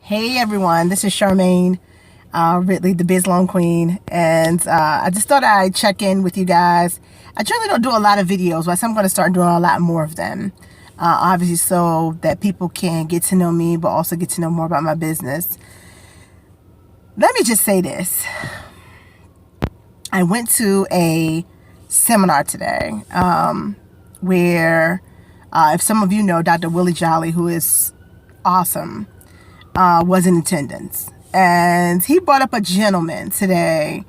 Hey everyone, this is Charmaine Ridley, the Biz Loan Queen, and I just thought I'd check in with you guys. I generally don't do a lot of videos, but I'm going to start doing a lot more of them, obviously so that people can get to know me, but also get to know more about my business. Let me just say this. I went to a seminar today where, if some of you know, Dr. Willie Jolly, who is awesome, was in attendance, and he brought up a gentleman today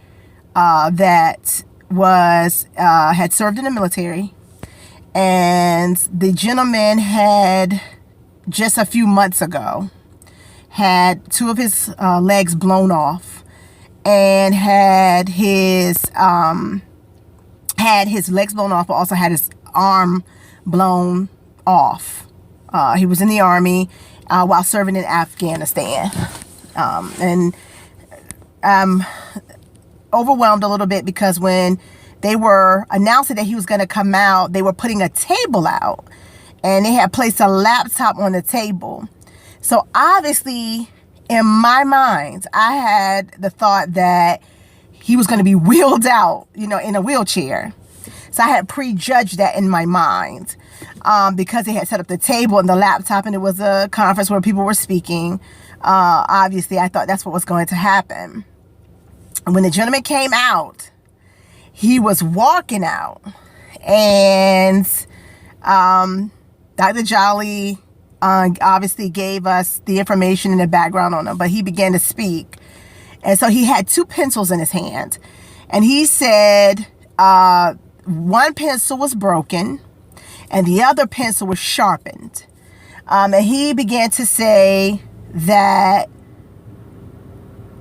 that was had served in the military, and the gentleman had just a few months ago had two of his legs blown off and had his legs blown off, but also had his arm blown off. He was in the Army while serving in Afghanistan. And I'm overwhelmed a little bit because when they were announcing that he was going to come out, they were putting a table out and they had placed a laptop on the table. So obviously in my mind, I had the thought that he was going to be wheeled out, in a wheelchair. So I had prejudged that in my mind because they had set up the table and the laptop, and it was a conference where people were speaking. Obviously, I thought that's what was going to happen. And when the gentleman came out, he was walking out, and Dr. Jolly obviously gave us the information and the background on him, but he began to speak. And so he had two pencils in his hand, and he said one pencil was broken and the other pencil was sharpened. And he began to say that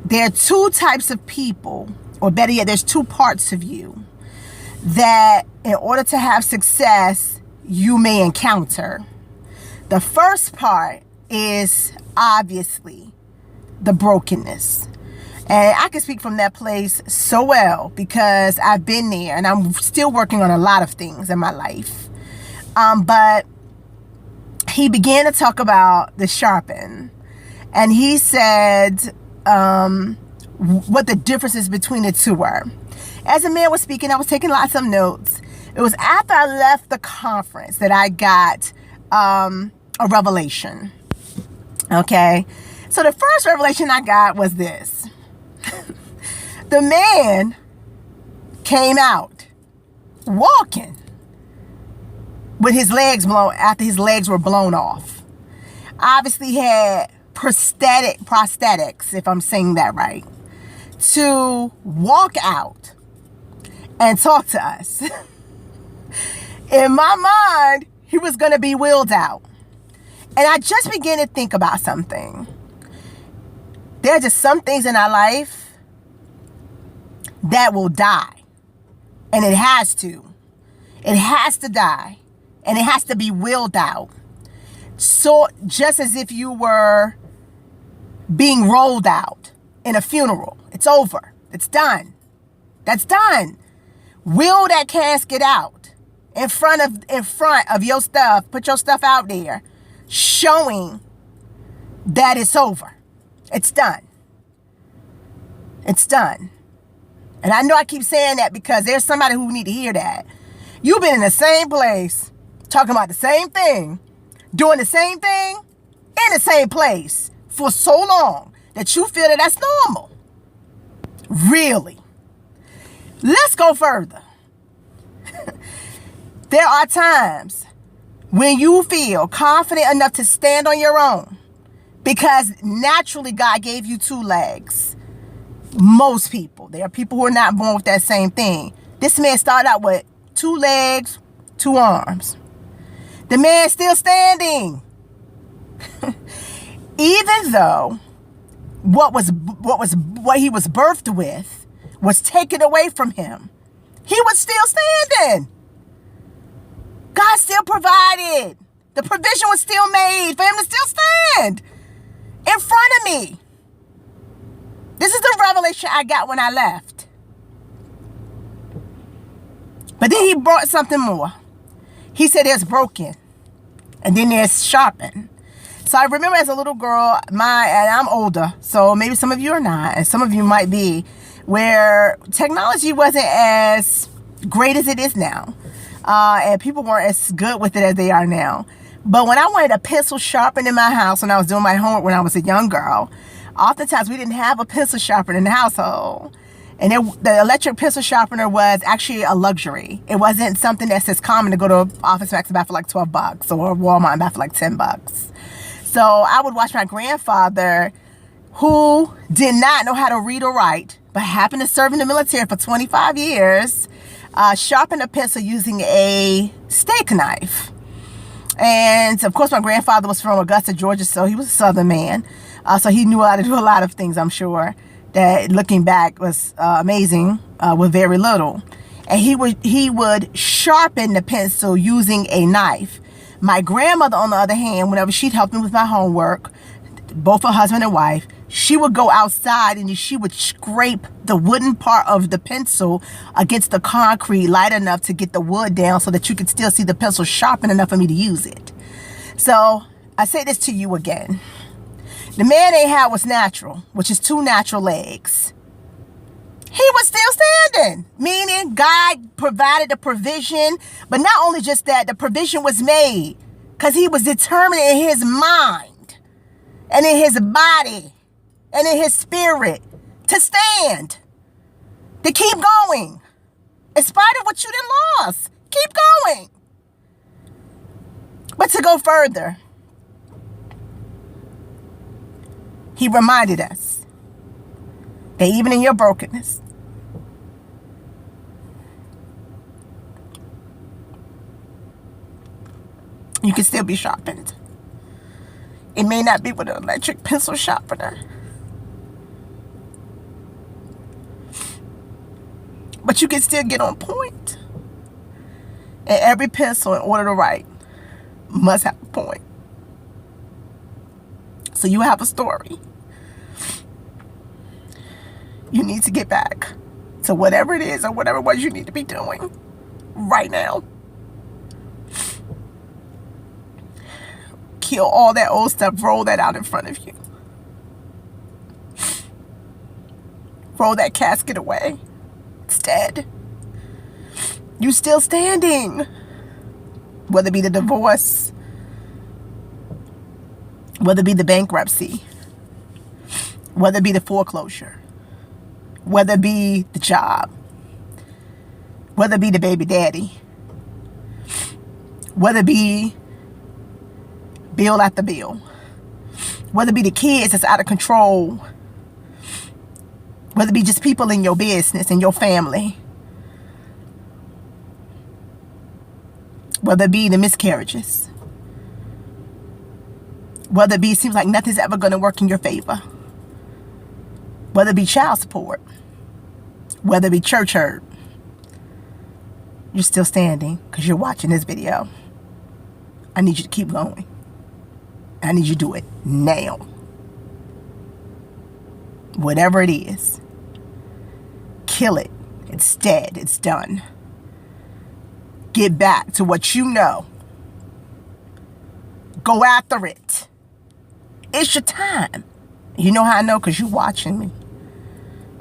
there are two types of people, or better yet, there's two parts of you that in order to have success, you may encounter. The first part is obviously the brokenness. And I can speak from that place so well because I've been there and I'm still working on a lot of things in my life. But he began to talk about the sharpen. And he said what the differences between the two were. As the man was speaking, I was taking lots of notes. It was after I left the conference that I got a revelation. Okay. So the first revelation I got was this. The man came out walking with his legs blown after his legs were blown off. Obviously he had prosthetics, if I'm saying that right, to walk out and talk to us. In my mind, he was going to be wheeled out. And I just began to think about something. There are just some things in our life that will die. And it has to. It has to die. And it has to be wheeled out. So just as if you were being rolled out in a funeral. It's over. It's done. That's done. Wheel that casket out in front of your stuff. Put your stuff out there, showing that it's over. It's done. It's done. And I know I keep saying that because there's somebody who need to hear that. You've been in the same place, talking about the same thing, doing the same thing, in the same place for so long that you feel that that's normal. Really? Let's go further. There are times when you feel confident enough to stand on your own because naturally God gave you two legs. Most people. There are people who are not born with that same thing. This man started out with two legs, two arms. The man's still standing. Even though what he was birthed with was taken away from him, he was still standing. God still provided. The provision was still made for him to still stand in front of me. This is the revelation I got when I left. But then he brought something more. He said there's broken and then there's sharpened. So I remember as a little girl, and I'm older, so maybe some of you are not, and some of you might be, where technology wasn't as great as it is now. And people weren't as good with it as they are now. But when I wanted a pencil sharpened in my house when I was doing my homework when I was a young girl, oftentimes we didn't have a pencil sharpener in the household. And the electric pencil sharpener was actually a luxury. It wasn't something that's as common to go to Office Max and buy for like $12 or Walmart and buy for like $10. So I would watch my grandfather, who did not know how to read or write, but happened to serve in the military for 25 years, sharpen a pencil using a steak knife. And of course, my grandfather was from Augusta, Georgia, so he was a Southern man. So he knew how to do a lot of things, I'm sure, that looking back was amazing with very little. And he would sharpen the pencil using a knife. My grandmother, on the other hand, whenever she'd help me with my homework, both her husband and wife, she would go outside and she would scrape the wooden part of the pencil against the concrete light enough to get the wood down so that you could still see the pencil sharpened enough for me to use it. So I say this to you again. The man they had was natural, which is 2 natural legs. He was still standing, meaning God provided the provision. But not only just that, the provision was made because he was determined in his mind and in his body and in his spirit to stand, to keep going. In spite of what you done lost, keep going. But to go further, he reminded us that even in your brokenness, you can still be sharpened. It may not be with an electric pencil sharpener, but you can still get on point. And every pencil, in order to write, must have a point. So you have a story. You need to get back to whatever it is or whatever it was you need to be doing right now. Kill all that old stuff. Roll that out in front of you. Roll that casket away. It's dead. You still standing. Whether it be the divorce, whether it be the bankruptcy, whether it be the foreclosure, whether it be the job, whether it be the baby daddy, whether it be bill after bill, whether it be the kids that's out of control, whether it be just people in your business and your family, whether it be the miscarriages, whether it be seems like nothing's ever going to work in your favor, whether it be child support, whether it be church hurt, you're still standing because you're watching this video. I need you to keep going. I need you to do it now. Whatever it is, kill it. It's dead. It's done. Get back to what you know. Go after it. It's your time. You know how I know? Because you're watching me.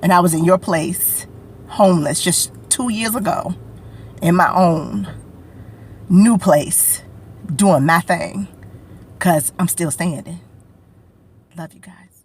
And I was in your place, homeless, just 2 years ago, in my own new place, doing my thing. Because I'm still standing. Love you guys.